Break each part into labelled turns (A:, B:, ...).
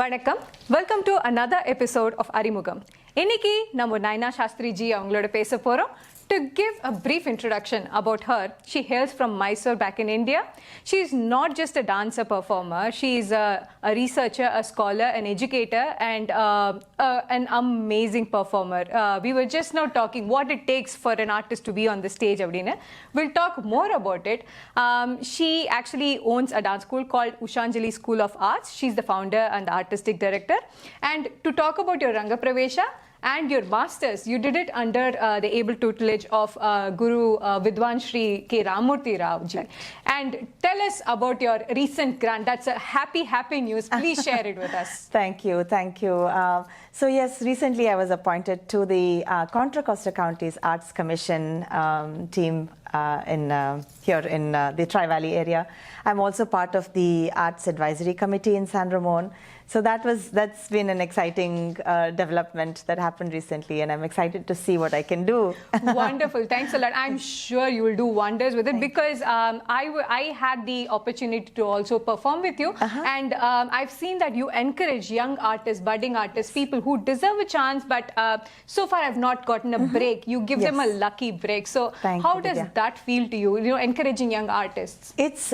A: வணக்கம். Welcome to another episode of Arimugam. இன்னைக்கு நம்ம நைனா சாஸ்திரி ஜி அவங்களோட பேச போறோம். To give a brief introduction about her, she hails from Mysore back in India. She is not just a dancer performer, she is a researcher, a scholar, an educator and an amazing performer. We were just now talking what it takes for an artist to be on the stage. We'll talk more about it. She actually owns a dance school called Ushanjali School of Arts. She's the founder and the artistic director. And to talk about your Ranga Pravesha and your masters, you did it under the able tutelage of Guru Vidwan Shri K. Ramurthy Rao ji. And tell us about your recent grant. That's a happy news. Please share it with us.
B: Thank you. So yes, recently I was appointed to the Contra Costa County's Arts Commission team here in the Tri-Valley area. I'm also part of the Arts Advisory Committee in San Ramon. So that's been an exciting development that happened recently, and I'm excited to see what I can do.
A: Wonderful. Thanks a lot. I'm sure you will do wonders with it because I had the opportunity to also perform with you. And I've seen that you encourage young artists, budding artists, people who deserve a chance, but so far I've not gotten a break. You give them a lucky break. So how does that feel to you, encouraging young artists?
B: It's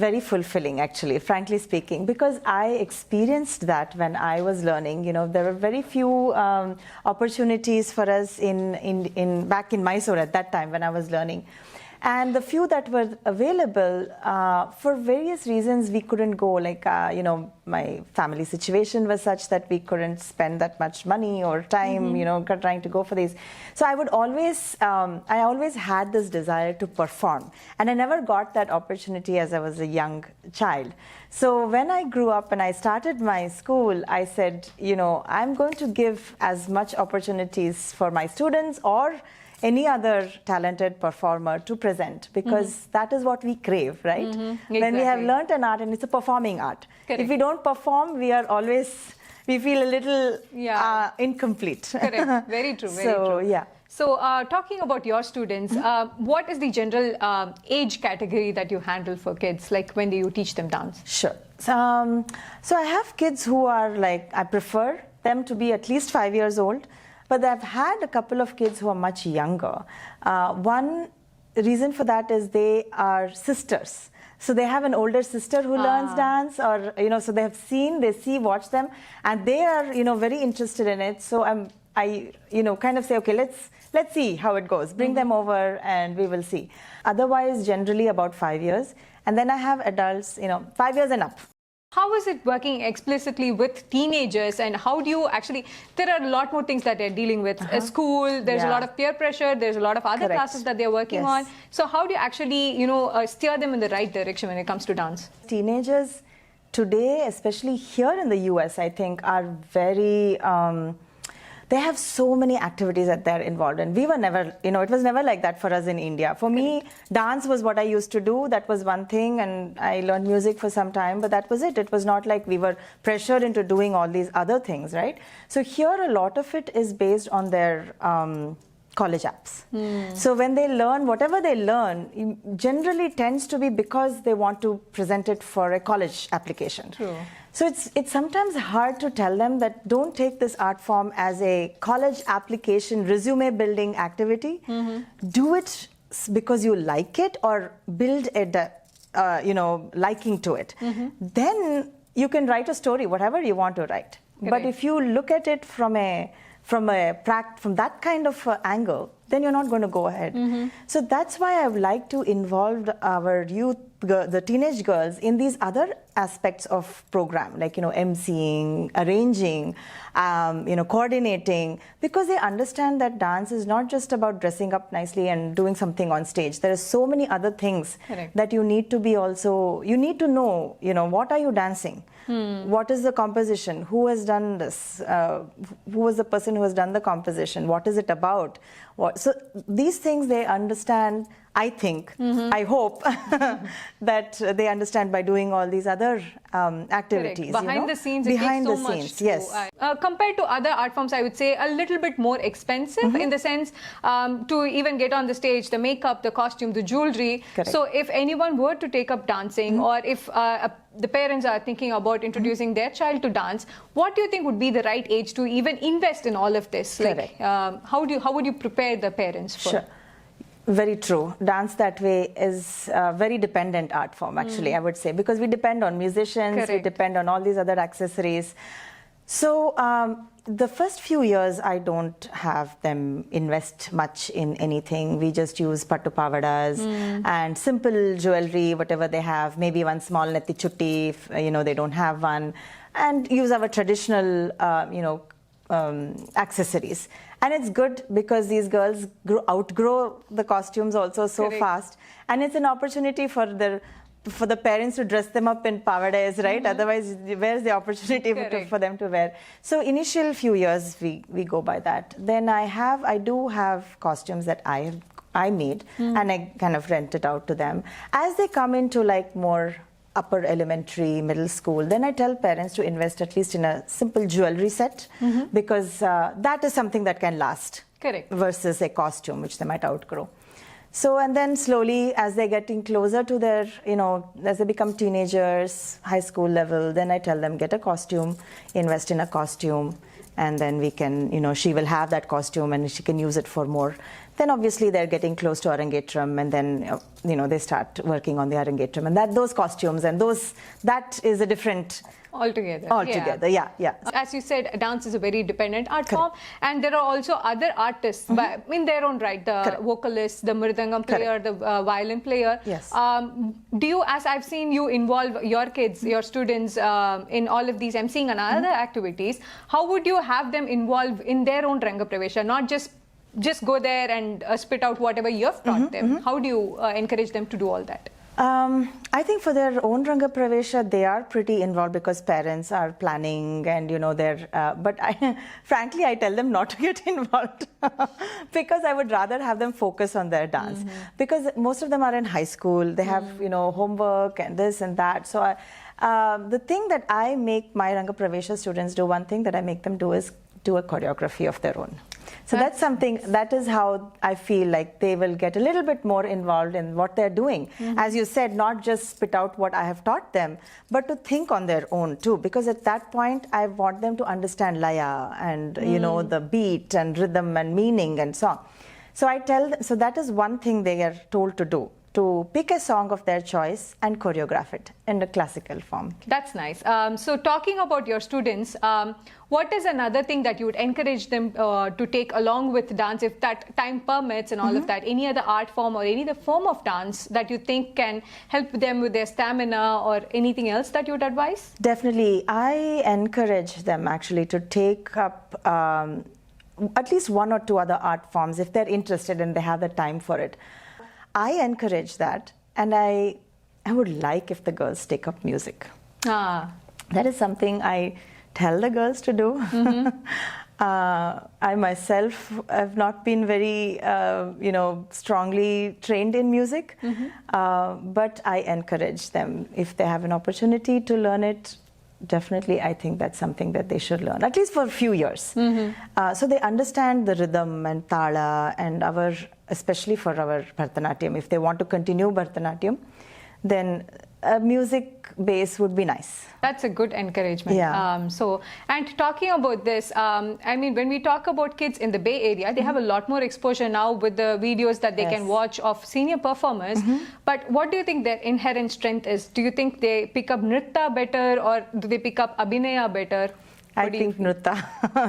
B: very fulfilling, actually, frankly speaking, because I experienced that when I was learning. There were very few opportunities for us back in Mysore at that time when I was learning. And the few that were available, for various reasons, we couldn't go. My family situation was such that we couldn't spend that much money or time, trying to go for these. So I always had this desire to perform. And I never got that opportunity as I was a young child. So when I grew up and I started my school, I said, I'm going to give as much opportunities for my students or any other talented performer to present, because that is what we crave, right?
A: Exactly.
B: When we have learnt an art, and it's a performing art.
A: Correct.
B: If we don't perform, we feel a little incomplete.
A: Correct. Very true. Very true.
B: Yeah.
A: So, talking about your students, what is the general age category that you handle for kids, like when you teach them dance?
B: Sure. So I have kids who are I prefer them to be at least 5 years old, but I've had a couple of kids who are much younger. One reason for that is they are sisters. So they have an older sister who learns dance, or so they have watch them, and they are very interested in it. So I kind of say, okay, let's see how it goes. Bring them over and we will see. Otherwise, generally about 5 years. And then I have adults, 5 years and up.
A: How is it working explicitly with teenagers, and how do you actually, there are a lot more things that they're dealing with. School, there's a lot of peer pressure, there's a lot of other classes that they're working on. So how do you actually, steer them in the right direction when it comes to dance?
B: Teenagers today, especially here in the US, I think are very... they have so many activities that they're involved in. We were never, it was never like that for us in India. For me, dance was what I used to do. That was one thing, and I learned music for some time, but that was it. It was not like we were pressured into doing all these other things, right? So here, a lot of it is based on their college apps. So when they learn, whatever they learn, generally tends to be because they want to present it for a college application.
A: True.
B: So it's sometimes hard to tell them that don't take this art form as a college application, resume building activity. Do it because you like it, or build liking to it. Then you can write a story, whatever you want to write.
A: Correct.
B: But if you look at it from that kind of angle, then you're not going to go ahead. So that's why I would like to involve our youth, the teenage girls, in these other aspects of program, like emceeing, arranging, coordinating, because they understand that dance is not just about dressing up nicely and doing something on stage. There are so many other things that you need to be also, you need to know, what are you dancing? What is the composition? Who has done this? Who was the person who has done the composition? What is it about? So these things they understand, I think, I hope, that they understand by doing all these other activities.
A: Correct. Behind the scenes, it
B: behind
A: takes so
B: the
A: much
B: scenes,
A: to,
B: yes.
A: Compared to other art forms, I would say a little bit more expensive in the sense to even get on the stage, the makeup, the costume, the jewelry.
B: Correct.
A: So if anyone were to take up dancing, or if a the parents are thinking about introducing their child to dance, what do you think would be the right age to even invest in all of this?
B: Correct.
A: Like, how would you prepare the parents for?
B: Sure. Very true. Dance that way is a very dependent art form, actually, I would say, because we depend on musicians, we
A: Correct.
B: depend on all these other accessories. So the first few years, I don't have them invest much in anything. We just use pattu pavadas and simple jewelry, whatever they have, maybe one small netti chutti, if they don't have one, and use our traditional, accessories. And it's good because these girls outgrow the costumes also so
A: Correct.
B: fast, and it's an opportunity for the parents to dress them up in pavadas, right? Otherwise, where's the opportunity
A: Correct.
B: for them to wear? So initial few years we go by that. Then I do have costumes that I made and I kind of rent it out to them. As they come into like more upper elementary, middle school, then I tell parents to invest at least in a simple jewelry set because that is something that can last.
A: Correct.
B: Versus a costume which they might outgrow. So, and then slowly as they're getting closer to their, as they become teenagers, high school level, then I tell them get a costume, invest in a costume, and then we can, she will have that costume and she can use it for more. Then obviously they're getting close to Arangetram, and then, they start working on the Arangetram, and those costumes and that is a different...
A: Altogether,
B: yeah.
A: As you said, dance is a very dependent art form, and there are also other artists in their own right, the
B: Correct.
A: vocalist, the mridangam player, the violin player.
B: Yes.
A: Do you, as I've seen you involve your kids, your students in all of these emceeing and other activities, how would you have them involved in their own Ranga Pravesha, not just go there and spit out whatever you've taught them? How do you encourage them to do all that?
B: I think for their own Ranga Pravesha, they are pretty involved because parents are planning and, but frankly, I tell them not to get involved because I would rather have them focus on their dance because most of them are in high school. They have, homework and this and that. So the thing that I make my Ranga Pravesha students do, one thing that I make them do is do a choreography of their own. So that's something, that is how I feel like they will get a little bit more involved in what they're doing. As you said, not just spit out what I have taught them, but to think on their own too. Because at that point, I want them to understand laya and, the beat and rhythm and meaning and song. So I tell them, so that is one thing they are told to do, to pick a song of their choice and choreograph it in a classical form.
A: That's nice. So talking about your students, what is another thing that you would encourage them to take along with dance, if that time permits and all of that? Any other art form or any other form of dance that you think can help them with their stamina or anything else that you would advise?
B: Definitely. I encourage them actually to take up at least one or two other art forms if they're interested and they have the time for it. I encourage that, and I would like if the girls take up music. That is something I tell the girls to do. I myself have not been very, strongly trained in music, but I encourage them. If they have an opportunity to learn it, definitely I think that's something that they should learn, at least for a few years. So they understand the rhythm and tala and especially for our Bharatanatyam. If they want to continue Bharatanatyam, then a music base would be nice.
A: That's a good encouragement.
B: Yeah.
A: And talking about this, when we talk about kids in the Bay Area, they have a lot more exposure now with the videos that they can watch of senior performers. But what do you think their inherent strength is? Do you think they pick up Nritta better, or do they pick up Abhinaya better?
B: I think Nritta,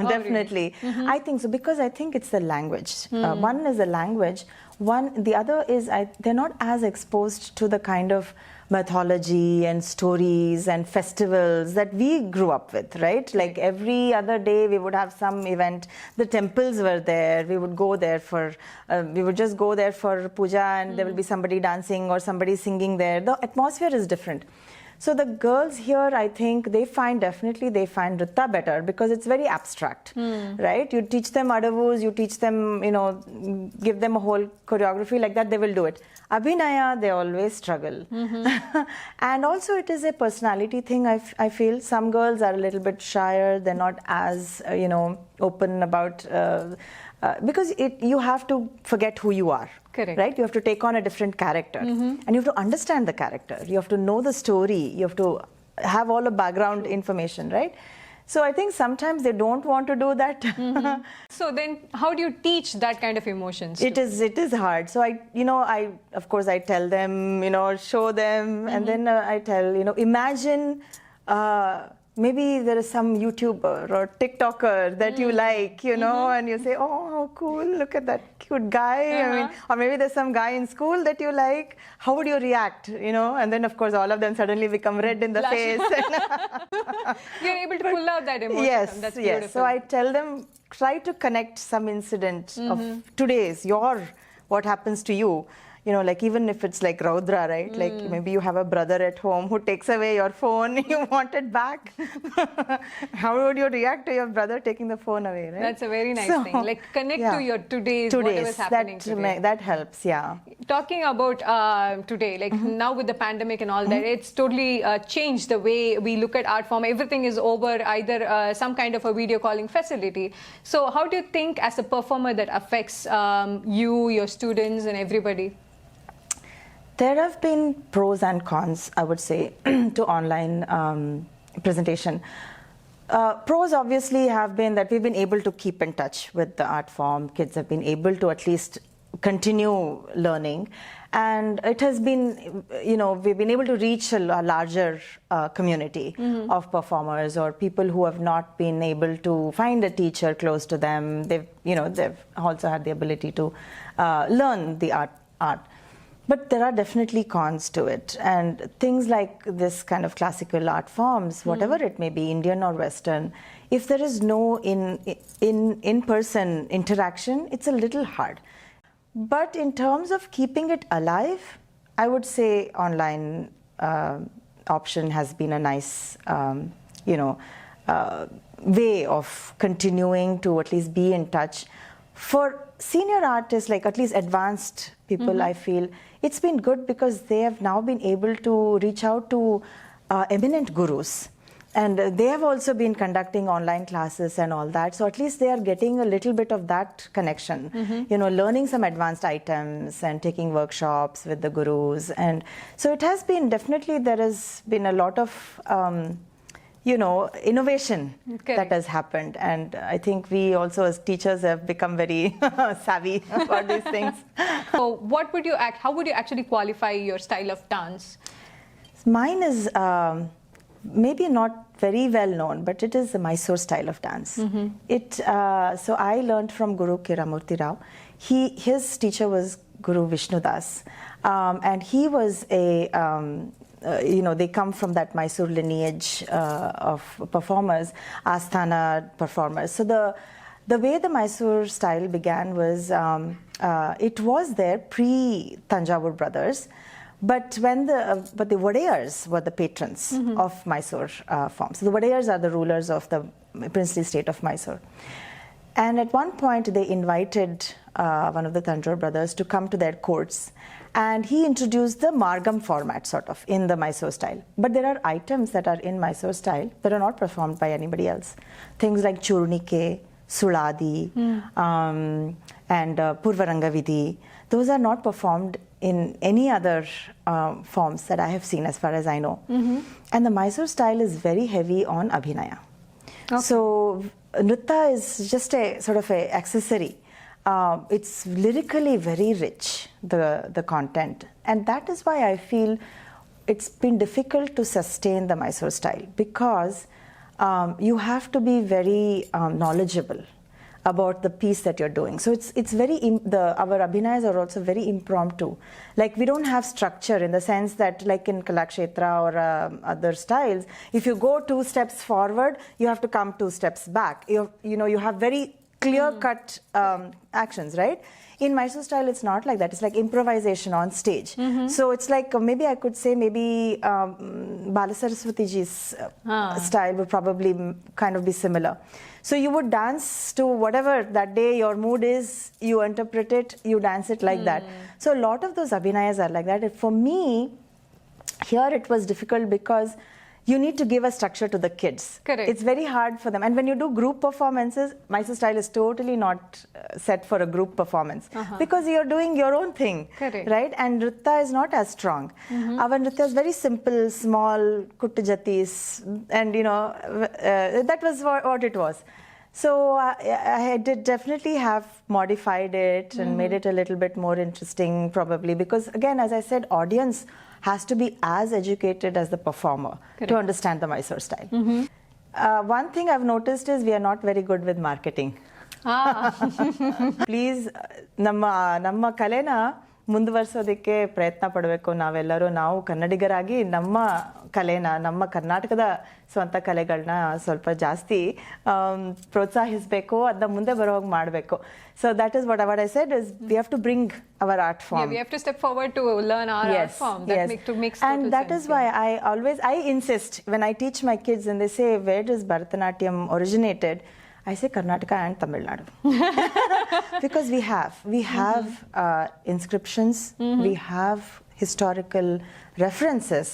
B: definitely. I think so, because I think it's the language. One is the language. The other is they're not as exposed to the kind of mythology and stories and festivals that we grew up with, right? Like every other day we would have some event. The temples were there. We would go there just go there for puja, and there will be somebody dancing or somebody singing there. The atmosphere is different. So the girls here, I think they find Nritta better because it's very abstract, right? You teach them adavus, you teach them, give them a whole choreography like that, they will do it. Abhinaya, they always struggle. And also it is a personality thing, I feel. Some girls are a little bit shyer, they're not as, open about, because you have to forget who you are.
A: Correct.
B: Right? You have to take on a different character. And you have to understand the character. You have to know the story. You have to have all the background information, right? So I think sometimes they don't want to do that.
A: So then how do you teach that kind of emotions?
B: It is hard. So I of course I tell them, show them, and then I tell, imagine maybe there is some YouTuber or TikToker that you like, and you say, oh, how cool, look at that cute guy. I mean, or maybe there's some guy in school that you like. How would you react, And then, of course, all of them suddenly become red in the face.
A: You're able to pull out that emotion.
B: Yes,
A: That's
B: yes.
A: beautiful.
B: So I tell them, try to connect some incident of today's, what happens to you. Like even if it's like Raudra, right? Like maybe you have a brother at home who takes away your phone, you want it back. How would you react to your brother taking the phone away, right?
A: That's a very nice thing. Like connect to your today's whatever's happening today.
B: That helps, yeah.
A: Talking about today, like now with the pandemic and all that, it's totally changed the way we look at art form. Everything is over either some kind of a video calling facility. So how do you think as a performer that affects you, your students and everybody?
B: There have been pros and cons, I would say, to online presentation. Pros obviously have been that we've been able to keep in touch with the art form. Kids have been able to at least continue learning. And it has been, we've been able to reach a larger community of performers or people who have not been able to find a teacher close to them. They've also had the ability to learn the art. But there are definitely cons to it. And things like this kind of classical art forms, whatever it may be, Indian or Western, if there is no in-person interaction, it's a little hard. But in terms of keeping it alive, I would say online option has been a nice, way of continuing to at least be in touch. For senior artists, like at least advanced people, I feel it's been good because they have now been able to reach out to eminent gurus. And they have also been conducting online classes and all that. So at least they are getting a little bit of that connection, learning some advanced items and taking workshops with the gurus. And so it has been definitely, there has been a lot of innovation that has happened. And I think we also as teachers have become very savvy about these things.
A: So how would you actually qualify your style of dance?
B: Mine is maybe not very well known, but it is the Mysore style of dance. So I learned from Guru Kiramurti Rao. His teacher was Guru Vishnu Das. And he was they come from that Mysore lineage of performers, Asthana performers. So the way the Mysore style began was, it was there pre-Tanjavur brothers, but the Wadayars were the patrons of Mysore form. So the Wadayars are the rulers of the princely state of Mysore. And at one point they invited one of the Tanjore brothers to come to their courts. And he introduced the Margam format, sort of, in the Mysore style. But there are items that are in Mysore style that are not performed by anybody else. Things like Churnike, Suladi, and Purvaranga Vidhi. Those are not performed in any other forms that I have seen, as far as I know. And the Mysore style is very heavy on Abhinaya. Okay. So Nritta is just a sort of a accessory. It's lyrically very rich, the content. And that is why I feel it's been difficult to sustain the Mysore style, because you have to be very knowledgeable about the piece that you're doing. So it's very, our Abhinayas are also very impromptu. Like, we don't have structure in the sense that, like in Kalakshetra or other styles, if you go 2 steps forward, you have to come 2 steps back. You have very clear-cut actions, right? In Mysore style, it's not like that. It's like improvisation on stage. So it's like, maybe I could say, Balasaraswati ji's style would probably kind of be similar. So you would dance to whatever that day your mood is, you interpret it, you dance it like that. So a lot of those Abhinayas are like that. For me, here it was difficult because you need to give a structure to the kids.
A: Correct.
B: It's very hard for them. And when you do group performances, Mysore style is totally not set for a group performance because you're doing your own thing.
A: Correct.
B: Right? And Nritya is not as strong. Our Nritya is very simple, small, kuttu jatis, and that was what it was. So I did definitely have modified it and made it a little bit more interesting, probably, because again, as I said, audience has to be as educated as the performer to understand the Mysore style. One thing I've noticed is we are not very good with marketing. Please, ನಮ್ಮ ಕಲೆನ ಮುಂದುವರಿಸೋದಕ್ಕೆ ಪ್ರಯತ್ನ ಪಡಬೇಕು ನಾವೆಲ್ಲರೂ. ನಾವು ಕನ್ನಡಿಗರಾಗಿ ನಮ್ಮ ಕಲೆನ, ನಮ್ಮ ಕರ್ನಾಟಕದ ಸ್ವಂತ ಕಲೆಗಳನ್ನ ಸ್ವಲ್ಪ ಜಾಸ್ತಿ ಪ್ರೋತ್ಸಾಹಿಸಬೇಕು, ಅದನ್ನ ಮುಂದೆ ಬರೋವಾಗ ಮಾಡಬೇಕು. So that is what I said is we have to bring our art form.
A: Yeah, we have to step forward to learn our art form. To make
B: and that
A: sense,
B: is why I insist when I teach my kids and they say, where does Bharatanatyam originated? I say Karnataka and Tamil Nadu. Because we have inscriptions, we have historical references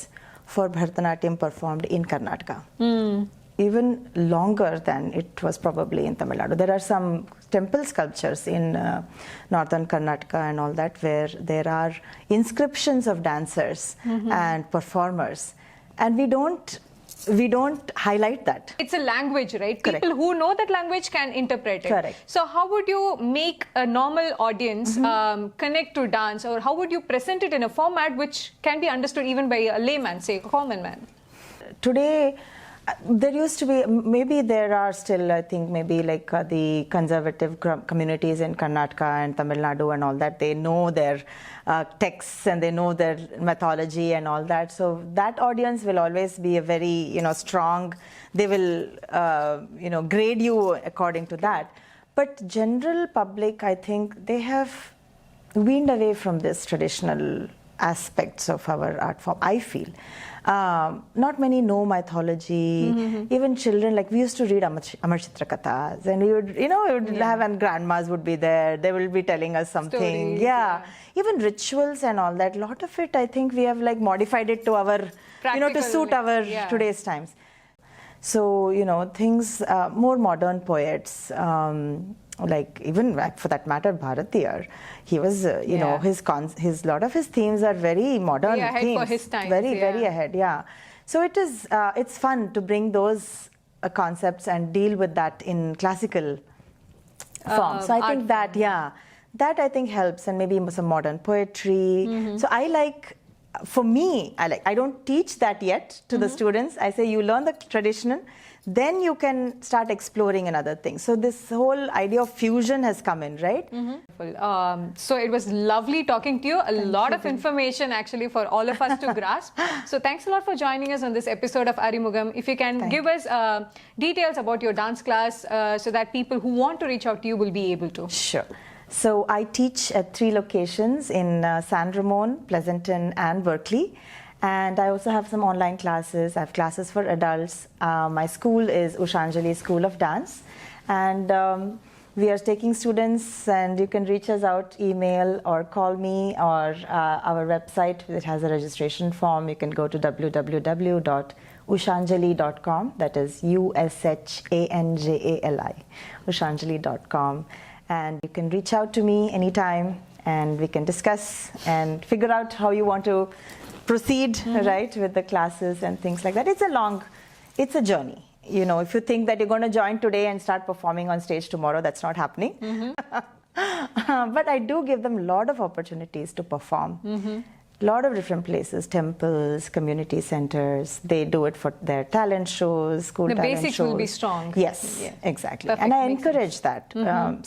B: for Bharatanatyam performed in Karnataka. Even longer than it was probably in Tamil Nadu. There are some temple sculptures in northern Karnataka and all that where there are inscriptions of dancers and performers. And we don't highlight that.
A: It's a language, right?
B: Correct.
A: People who know that language can interpret it.
B: Correct.
A: So how would you make a normal audience connect to dance, or how would you present it in a format which can be understood even by a layman, say a common man?
B: Today, there used to be, maybe there are still, I think, maybe like the conservative communities in Karnataka and Tamil Nadu and all that, they know their texts and they know their mythology and all that. So that audience will always be a very, strong, they will, grade you according to that. But general public, I think, they have weaned away from this traditional aspects of our art form, I feel. Not many know mythology. Even children, like we used to read Amar Chitra Kathas, and we would, have, and grandmas would be there. They will be telling us something.
A: Stories,
B: Even rituals and all that. A lot of it, I think, we have like modified it to our, to suit our today's times. So, things, more modern poets. Like even for that matter, Bharatiyar, he was, his lot of his themes are very modern
A: ahead
B: themes.
A: for his times,
B: Very ahead, So it's fun to bring those concepts and deal with that in classical form. So I think that I think helps, and maybe some modern poetry. So for me, I don't teach that yet to the students. I say you learn the traditional, then you can start exploring another things. So this whole idea of fusion has come in, right?
A: So it was lovely talking to you. A lot of information actually for all of us to grasp. So thanks a lot for joining us on this episode of Arimugam. If you can give us details about your dance class so that people who want to reach out to you will be able to.
B: Sure. So I teach at 3 locations in San Ramon, Pleasanton and Berkeley. And I also have some online classes. I have classes for adults. My school is Ushanjali School of Dance. And we are taking students, and you can reach us out, email or call me, or our website that has a registration form. You can go to www.ushanjali.com. That is USHANJALI, ushanjali.com. And you can reach out to me anytime, and we can discuss and figure out how you want to proceed, right, with the classes and things like that. It's a journey. If you think that you're going to join today and start performing on stage tomorrow, that's not happening. But I do give them a lot of opportunities to perform. A lot of different places, temples, community centers. They do it for their talent shows, school talent shows. The
A: basics will be strong.
B: Yes, exactly.
A: Perfect.
B: And I encourage that.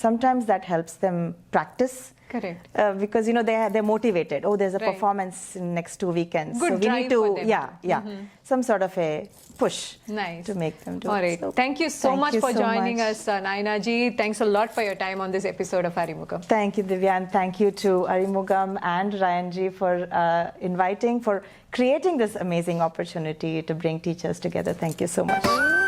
B: Sometimes that helps them practice.
A: Correct.
B: Because they're motivated. Oh, there's a performance in next 2 weekends.
A: Good
B: so we
A: drive
B: need to,
A: for them.
B: some sort of a push to make them do
A: All right.
B: it. So
A: thank you so much for joining us, Naina ji. Thanks a lot for your time on this episode of Arimugam.
B: Thank you, Divya, and thank you to Arimugam and Ryan ji for for creating this amazing opportunity to bring teachers together. Thank you so much.